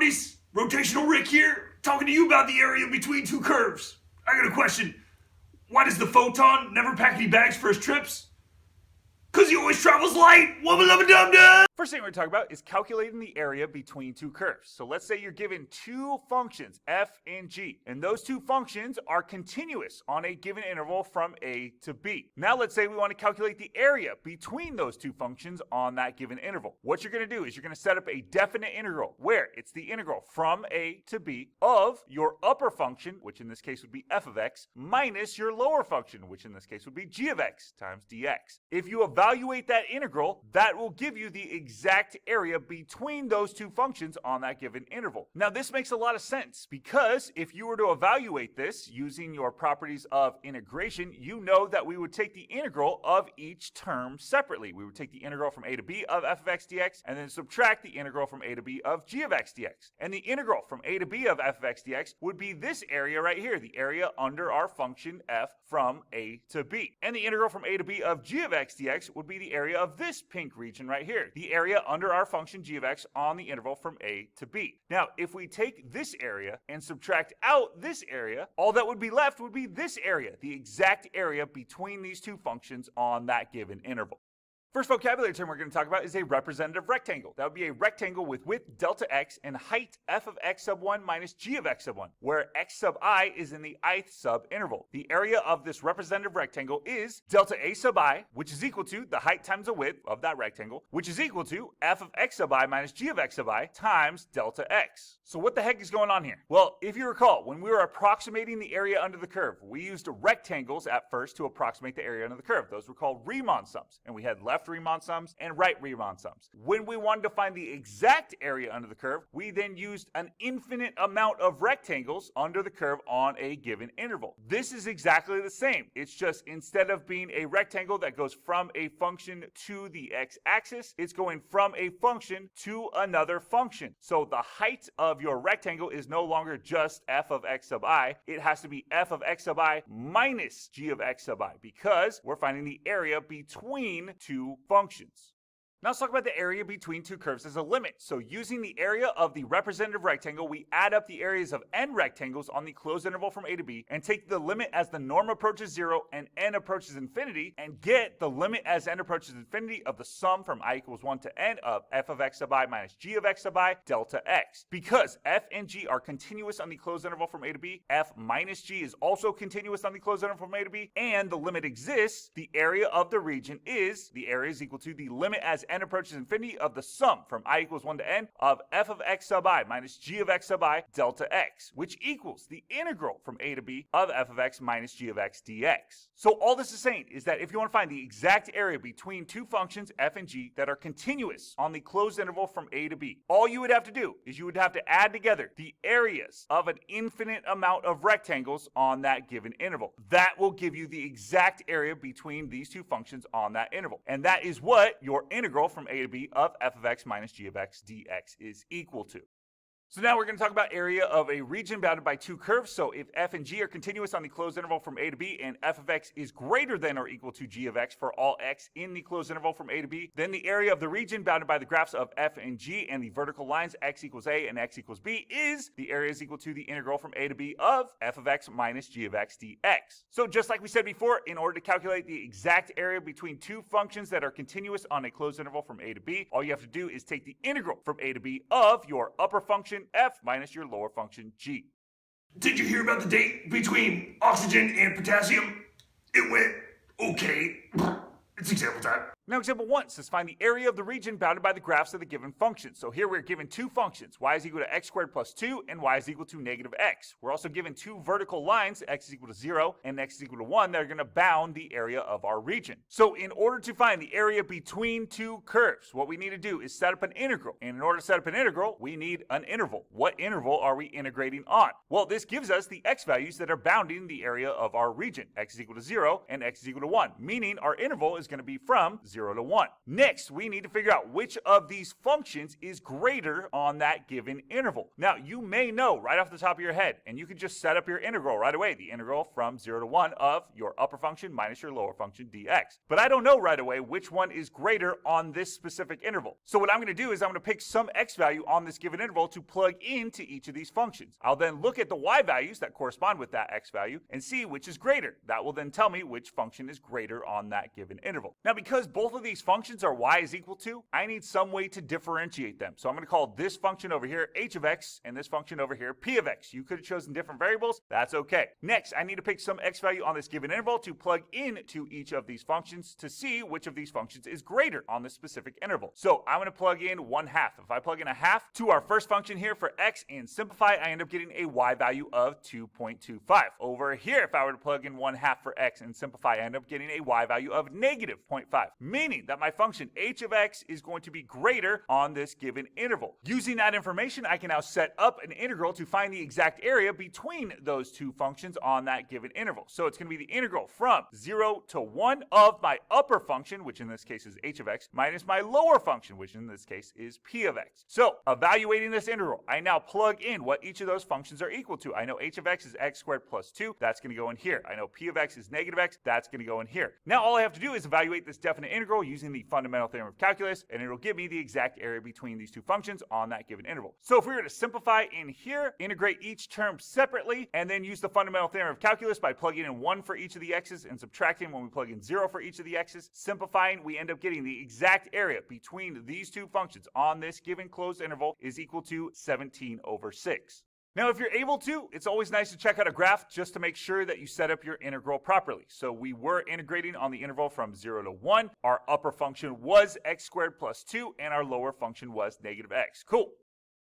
shorties, Rotational Rick here, talking to you about the area between two curves. I got a question. Why does the photon never pack any bags for his trips? Cause he always travels light. Wubba lubba dub dub. First thing we're going to talk about is calculating the area between two curves. So let's say you're given two functions, f and g, and those two functions are continuous on a given interval from a to b. Now let's say we want to calculate the area between those two functions on that given interval. What you're going to do is you're going to set up a definite integral where it's the integral from a to b of your upper function, which in this case would be f of x, minus your lower function, which in this case would be g of x times dx. If you evaluate that integral, that will give you the exact area between those two functions on that given interval. Now this makes a lot of sense because if you were to evaluate this using your properties of integration, you know that we would take the integral of each term separately. We would take the integral from a to b of f of x dx and then subtract the integral from a to b of g of x dx. And the integral from a to b of f of x dx would be this area right here, the area under our function f from a to b. And the integral from a to b of g of x dx would be the area of this pink region right here, the area under our function g of x on the interval from a to b. Now, if we take this area and subtract out this area, all that would be left would be this area, the exact area between these two functions on that given interval. First vocabulary term we're going to talk about is a representative rectangle. That would be a rectangle with width delta x and height f of x sub 1 minus g of x sub 1, where x sub I is in the ith sub interval. The area of this representative rectangle is delta a sub I, which is equal to the height times the width of that rectangle, which is equal to f of x sub I minus g of x sub I times delta x. So what the heck is going on here? Well, if you recall, when we were approximating the area under the curve, we used rectangles at first to approximate the area under the curve. Those were called Riemann sums, and we had left Riemann sums and right Riemann sums. When we wanted to find the exact area under the curve, we then used an infinite amount of rectangles under the curve on a given interval. This is exactly the same. It's just instead of being a rectangle that goes from a function to the x-axis, it's going from a function to another function. So the height of your rectangle is no longer just f of x sub I. It has to be f of x sub I minus g of x sub I because we're finding the area between two functions. Now let's talk about the area between two curves as a limit. So using the area of the representative rectangle, we add up the areas of n rectangles on the closed interval from a to b and take the limit as the norm approaches 0 and n approaches infinity and get the limit as n approaches infinity of the sum from I equals 1 to n of f of x sub I minus g of x sub I delta x. Because f and g are continuous on the closed interval from a to b, f minus g is also continuous on the closed interval from a to b, and the limit exists, the area of the region is equal to the limit as n approaches infinity of the sum from I equals 1 to n of f of x sub I minus g of x sub I delta x, which equals the integral from a to b of f of x minus g of x dx. So all this is saying is that if you want to find the exact area between two functions f and g that are continuous on the closed interval from a to b, all you would have to do is you would have to add together the areas of an infinite amount of rectangles on that given interval. That will give you the exact area between these two functions on that interval. And that is what your integral from a to b of f of x minus g of x dx is equal to. So now we're going to talk about area of a region bounded by two curves. So if f and g are continuous on the closed interval from a to b and f of x is greater than or equal to g of x for all x in the closed interval from a to b, then the area of the region bounded by the graphs of f and g and the vertical lines x equals a and x equals b is the area is equal to the integral from a to b of f of x minus g of x dx. So just like we said before, in order to calculate the exact area between two functions that are continuous on a closed interval from a to b, all you have to do is take the integral from a to b of your upper function f minus your lower function g. Did you hear about the date between oxygen and potassium? It went okay. It's example time. Now example 1 says find the area of the region bounded by the graphs of the given function. So here we're given two functions, y is equal to x squared plus 2 and y is equal to negative x. We're also given two vertical lines, x is equal to 0 and x is equal to 1, that are going to bound the area of our region. So in order to find the area between two curves, what we need to do is set up an integral. And in order to set up an integral, we need an interval. What interval are we integrating on? Well, this gives us the x values that are bounding the area of our region. X is equal to 0 and x is equal to 1, meaning our interval is going to be from 0 0 to 1. Next, we need to figure out which of these functions is greater on that given interval. Now, you may know right off the top of your head, and you can just set up your integral right away, the integral from 0 to 1 of your upper function minus your lower function dx. But I don't know right away which one is greater on this specific interval. So what I'm going to do is I'm going to pick some x value on this given interval to plug into each of these functions. I'll then look at the y values that correspond with that x value and see which is greater. That will then tell me which function is greater on that given interval. Now, because both of these functions are y is equal to, I need some way to differentiate them. So I'm going to call this function over here h of x and this function over here p of x. You could have chosen different variables. That's okay. Next, I need to pick some x value on this given interval to plug into each of these functions to see which of these functions is greater on this specific interval. So I'm going to plug in 1/2. If I plug in a half to our first function here for x and simplify, I end up getting a y value of 2.25. Over here, if I were to plug in 1/2 for x and simplify, I end up getting a y value of negative 0.5, meaning that my function h of x is going to be greater on this given interval. Using that information, I can now set up an integral to find the exact area between those two functions on that given interval. So it's going to be the integral from 0 to 1 of my upper function, which in this case is h of x, minus my lower function, which in this case is p of x. So evaluating this integral, I now plug in what each of those functions are equal to. I know h of x is x squared plus 2. That's going to go in here. I know p of x is negative x. That's going to go in here. Now all I have to do is evaluate this definite integral using the fundamental theorem of calculus, and it'll give me the exact area between these two functions on that given interval. So if we were to simplify in here, integrate each term separately, and then use the fundamental theorem of calculus by plugging in 1 for each of the x's and subtracting when we plug in 0 for each of the x's, simplifying, we end up getting the exact area between these two functions on this given closed interval is equal to 17/6. Now, if you're able to, it's always nice to check out a graph just to make sure that you set up your integral properly. So we were integrating on the interval from 0 to 1. Our upper function was x squared plus 2, and our lower function was negative x. Cool.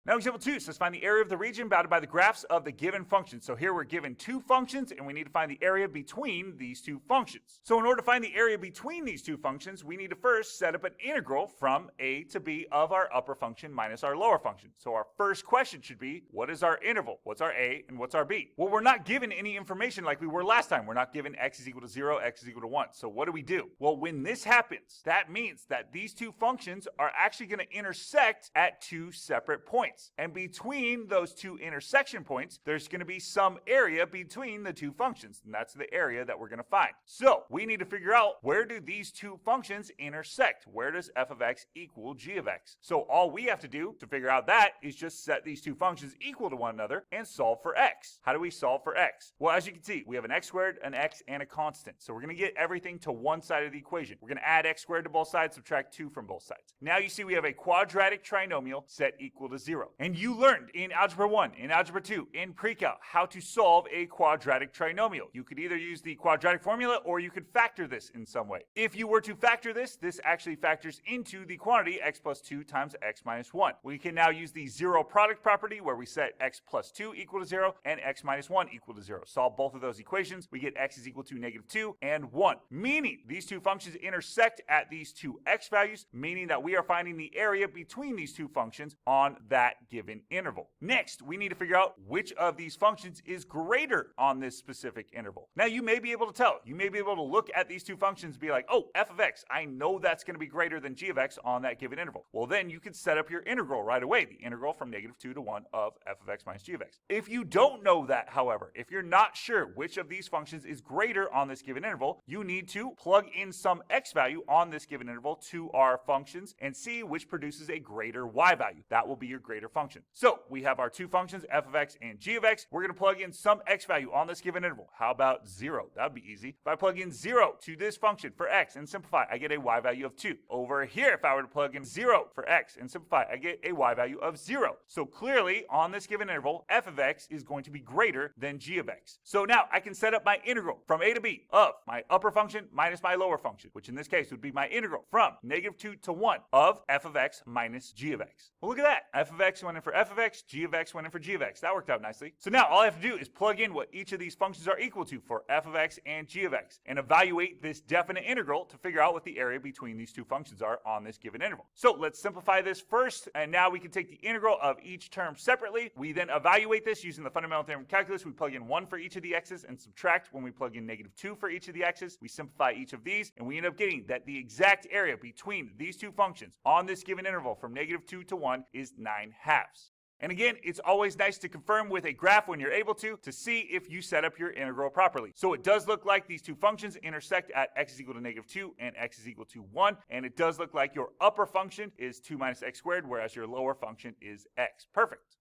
Now example 2 says find the area of the region bounded by the graphs of the given function. So here we're given two functions and we need to find the area between these two functions. So in order to find the area between these two functions, we need to first set up an integral from a to b of our upper function minus our lower function. So our first question should be, what is our interval? What's our a and what's our b? Well, we're not given any information like we were last time. We're not given x is equal to 0, x is equal to 1. So what do? Well, when this happens, that means that these two functions are actually going to intersect at two separate points. And between those two intersection points, there's going to be some area between the two functions, and that's the area that we're going to find. So we need to figure out, where do these two functions intersect? Where does f of x equal g of x? So all we have to do to figure out that is just set these two functions equal to one another and solve for x. How do we solve for x? Well, as you can see, we have an x squared, an x, and a constant. So we're going to get everything to one side of the equation. We're going to add x squared to both sides, subtract 2 from both sides. Now you see we have a quadratic trinomial set equal to 0. And you learned in Algebra 1, in Algebra 2, in Pre-Calc, how to solve a quadratic trinomial. You could either use the quadratic formula or you could factor this in some way. If you were to factor this, this actually factors into the quantity x plus 2 times x minus 1. We can now use the zero product property where we set x plus 2 equal to 0 and x minus 1 equal to 0. Solve both of those equations. We get x is equal to negative 2 and 1, meaning these two functions intersect at these two x values, meaning that we are finding the area between these two functions on that given interval. Next, we need to figure out which of these functions is greater on this specific interval. Now, you may be able to tell. You may be able to look at these two functions and be like, oh, f of x, I know that's going to be greater than g of x on that given interval. Well, then you can set up your integral right away, the integral from negative 2 to 1 of f of x minus g of x. If you don't know that, however, if you're not sure which of these functions is greater on this given interval, you need to plug in some x value on this given interval to our functions and see which produces a greater y value. That will be your greater function. So we have our two functions, f of x and g of x. We're going to plug in some x value on this given interval. How about 0? That would be easy. If I plug in 0 to this function for x and simplify, I get a y value of 2. Over here, if I were to plug in 0 for x and simplify, I get a y value of 0. So clearly, on this given interval, f of x is going to be greater than g of x. So now I can set up my integral from a to b of my upper function minus my lower function, which in this case would be my integral from negative 2 to 1 of f of x minus g of x. Well, look at that. F of x x went in for f of x, g of x went in for g of x. That worked out nicely. So now all I have to do is plug in what each of these functions are equal to for f of x and g of x and evaluate this definite integral to figure out what the area between these two functions are on this given interval. So let's simplify this first, and now we can take the integral of each term separately. We then evaluate this using the fundamental theorem of calculus. We plug in 1 for each of the x's and subtract when we plug in -2 for each of the x's. We simplify each of these, and we end up getting that the exact area between these two functions on this given interval from -2 to 1 is 9/2. And again, it's always nice to confirm with a graph when you're able to see if you set up your integral properly. So it does look like these two functions intersect at x is equal to -2 and x is equal to 1. And it does look like your upper function is 2 minus x squared, whereas your lower function is x. Perfect.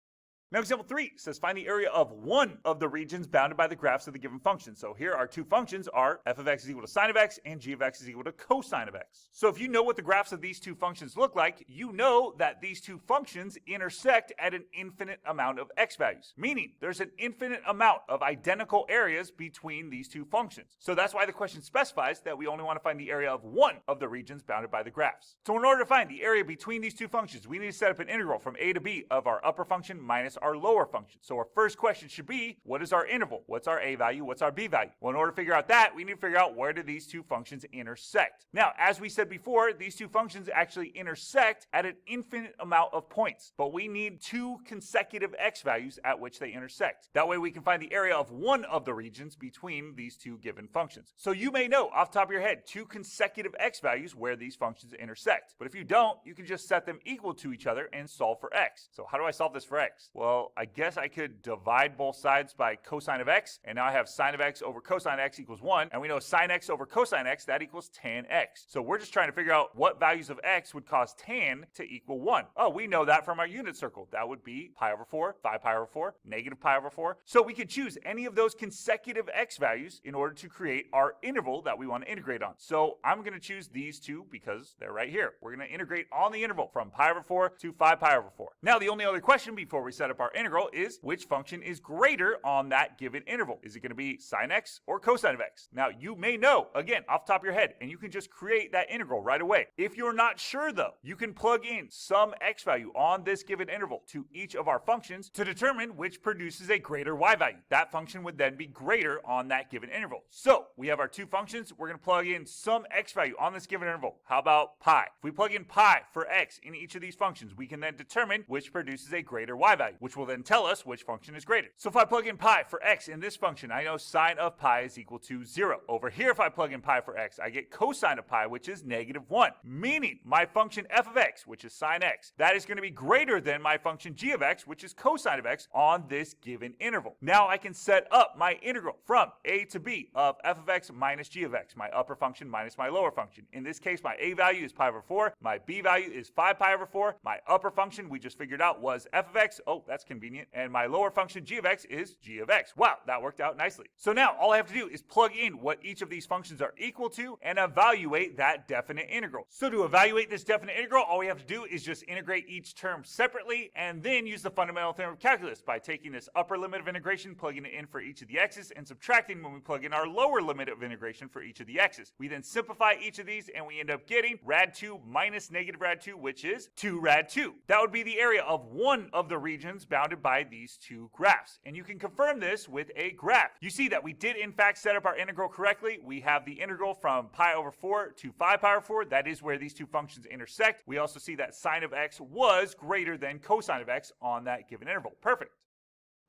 Now, example 3 says find the area of one of the regions bounded by the graphs of the given function. So here our two functions are f of x is equal to sine of x and g of x is equal to cosine of x. So if you know what the graphs of these two functions look like, you know that these two functions intersect at an infinite amount of x values, meaning there's an infinite amount of identical areas between these two functions. So that's why the question specifies that we only want to find the area of one of the regions bounded by the graphs. So in order to find the area between these two functions, we need to set up an integral from a to b of our upper function minus our lower function. So our first question should be, what is our interval? What's our a value? What's our b value? Well, in order to figure out that, we need to figure out where do these two functions intersect. Now, as we said before, these two functions actually intersect at an infinite amount of points, but we need two consecutive x values at which they intersect. That way we can find the area of one of the regions between these two given functions. So you may know off the top of your head two consecutive x values where these functions intersect. But if you don't, you can just set them equal to each other and solve for x. So how do I solve this for x? Well, I guess I could divide both sides by cosine of x, and now I have sine of x over cosine x equals 1, and we know sine x over cosine x, that equals tan x. So we're just trying to figure out what values of x would cause tan to equal 1. Oh, we know that from our unit circle. That would be pi over 4, 5 pi over 4, negative pi over 4. So we could choose any of those consecutive x values in order to create our interval that we want to integrate on. So I'm going to choose these two because they're right here. We're going to integrate on the interval from pi over 4 to 5 pi over 4. Now, the only other question before we set up our integral is which function is greater on that given interval? Is it going to be sine x or cosine of x? Now, you may know, again, off the top of your head, and you can just create that integral right away. If you're not sure, though, you can plug in some x value on this given interval to each of our functions to determine which produces a greater y value. That function would then be greater on that given interval. So, we have our two functions. We're going to plug in some x value on this given interval. How about pi? If we plug in pi for x in each of these functions, we can then determine which produces a greater y value, which will then tell us which function is greater. So if I plug in pi for x in this function, I know sine of pi is equal to 0. Over here, if I plug in pi for x, I get cosine of pi, which is -1, meaning my function f of x, which is sine x, that is going to be greater than my function g of x, which is cosine of x, on this given interval. Now I can set up my integral from a to b of f of x minus g of x, my upper function minus my lower function. In this case, my a value is pi over 4, my b value is 5 pi over 4, my upper function we just figured out was f of x, oh, that's convenient, and my lower function g of x is g of x. Wow, that worked out nicely. So now all I have to do is plug in what each of these functions are equal to and evaluate that definite integral. So to evaluate this definite integral, all we have to do is just integrate each term separately and then use the fundamental theorem of calculus by taking this upper limit of integration, plugging it in for each of the x's, and subtracting when we plug in our lower limit of integration for each of the x's. We then simplify each of these and we end up getting rad 2 minus negative rad 2, which is 2 rad 2. That would be the area of one of the regions bounded by these two graphs. And you can confirm this with a graph. You see that we did in fact set up our integral correctly. We have the integral from pi over 4 to 5 pi over 4. That is where these two functions intersect. We also see that sine of x was greater than cosine of x on that given interval. Perfect.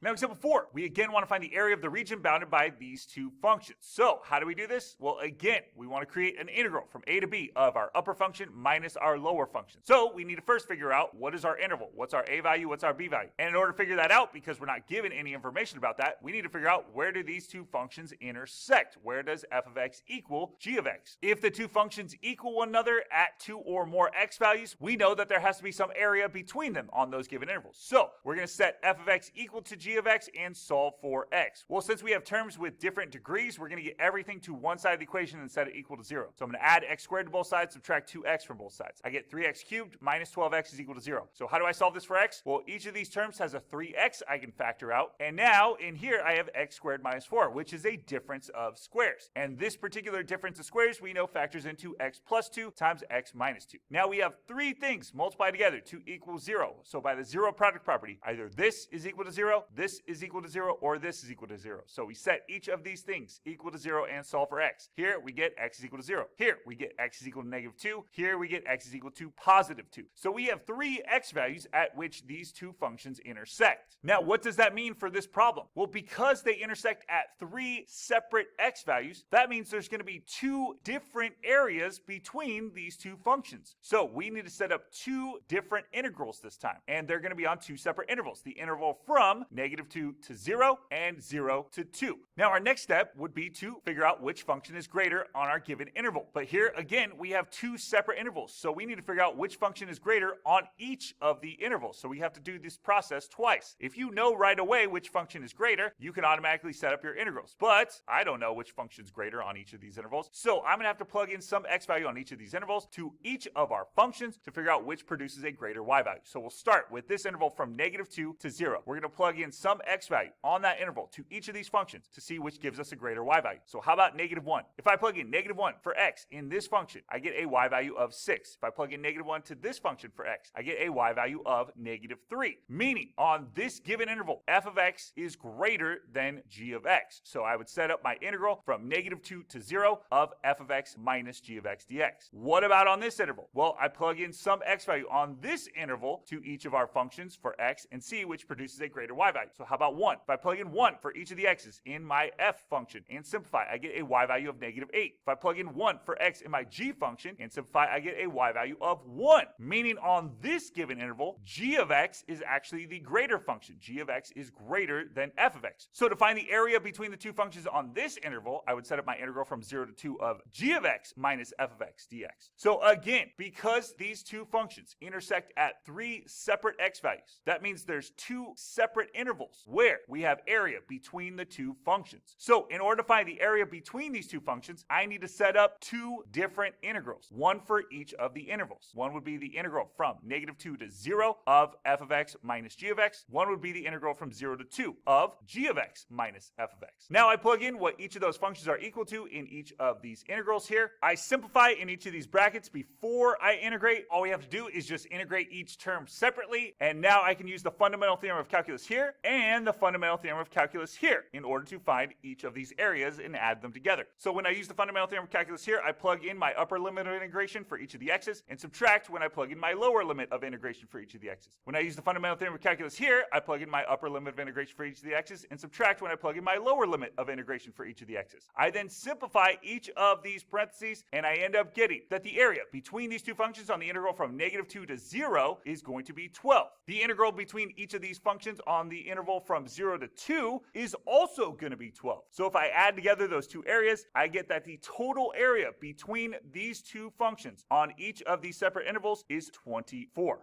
Now, example 4, we again want to find the area of the region bounded by these two functions. So, how do we do this? Well, again, we want to create an integral from a to b of our upper function minus our lower function. So, we need to first figure out what is our interval, what's our a value, what's our b value. And in order to figure that out, because we're not given any information about that, we need to figure out where do these two functions intersect? Where does f of x equal g of x? If the two functions equal one another at 2 or more x values, we know that there has to be some area between them on those given intervals. So, we're going to set f of x equal to g g of x and solve for x. Well, since we have terms with different degrees, we're going to get everything to one side of the equation and set it equal to 0. So I'm going to add x squared to both sides, subtract 2x from both sides. I get 3x cubed minus 12x is equal to 0. So how do I solve this for x? Well, each of these terms has a 3x I can factor out. And now in here, I have x squared minus 4, which is a difference of squares. And this particular difference of squares we know factors into x plus 2 times x minus 2. Now we have three things multiplied together to equal 0. So by the zero product property, either this is equal to 0, this is equal to 0, or this is equal to 0. So we set each of these things equal to 0 and solve for x. Here we get x is equal to 0. Here we get x is equal to negative 2. Here we get x is equal to positive 2. So we have three x values at which these two functions intersect. Now what does that mean for this problem? Well, because they intersect at three separate x values, that means there's going to be two different areas between these two functions. So we need to set up two different integrals this time, and they're going to be on two separate intervals. The interval from negative 2 to 0 and 0 to 2. Now our next step would be to figure out which function is greater on our given interval. But here again, we have two separate intervals. So we need to figure out which function is greater on each of the intervals. So we have to do this process twice. If you know right away which function is greater, you can automatically set up your integrals. But I don't know which function is greater on each of these intervals. So I'm going to have to plug in some x value on each of these intervals to each of our functions to figure out which produces a greater y value. So we'll start with this interval from negative 2 to 0. We're going to plug in some x value on that interval to each of these functions to see which gives us a greater y value. So how about negative 1? If I plug in negative 1 for x in this function, I get a y value of 6. If I plug in negative 1 to this function for x, I get a y value of negative 3. Meaning, on this given interval, f of x is greater than g of x. So I would set up my integral from negative 2 to 0 of f of x minus g of x dx. What about on this interval? Well, I plug in some x value on this interval to each of our functions for x and see which produces a greater y value. So how about 1? If I plug in 1 for each of the x's in my f function and simplify, I get a y value of negative 8. If I plug in 1 for x in my g function and simplify, I get a y value of 1. Meaning on this given interval, g of x is actually the greater function. G of x is greater than f of x. So to find the area between the two functions on this interval, I would set up my integral from 0 to 2 of g of x minus f of x dx. So again, because these two functions intersect at three separate x values, that means there's two separate intervals where we have area between the two functions. So in order to find the area between these two functions, I need to set up two different integrals, one for each of the intervals. One would be the integral from negative 2 to 0 of f of x minus g of x. One would be the integral from 0 to 2 of g of x minus f of x. Now I plug in what each of those functions are equal to in each of these integrals here. I simplify in each of these brackets before I integrate. All we have to do is just integrate each term separately, and now I can use the fundamental theorem of calculus here and the fundamental theorem of calculus here in order to find each of these areas and add them together. So when I use the fundamental theorem of calculus here, I plug in my upper limit of integration for each of the x's and subtract when I plug in my lower limit of integration for each of the x's. When I use the fundamental theorem of calculus here, I plug in my upper limit of integration for each of the x's and subtract when I plug in my lower limit of integration for each of the x's. I then simplify each of these parentheses, and I end up getting that the area between these two functions on the integral from negative 2 to 0 is going to be 12. The integral between each of these functions on the interval from 0 to 2 is also going to be 12. So if I add together those two areas, I get that the total area between these two functions on each of these separate intervals is 24.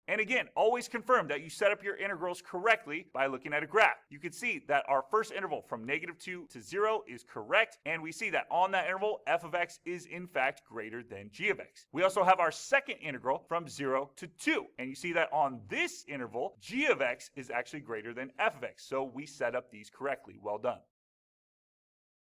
And again, always confirm that you set up your integrals correctly by looking at a graph. You can see that our first interval from negative 2 to 0 is correct, and we see that on that interval, f of x is in fact greater than g of x. We also have our second integral from 0 to 2, and you see that on this interval, g of x is actually greater than f of x, so we set up these correctly. Well done.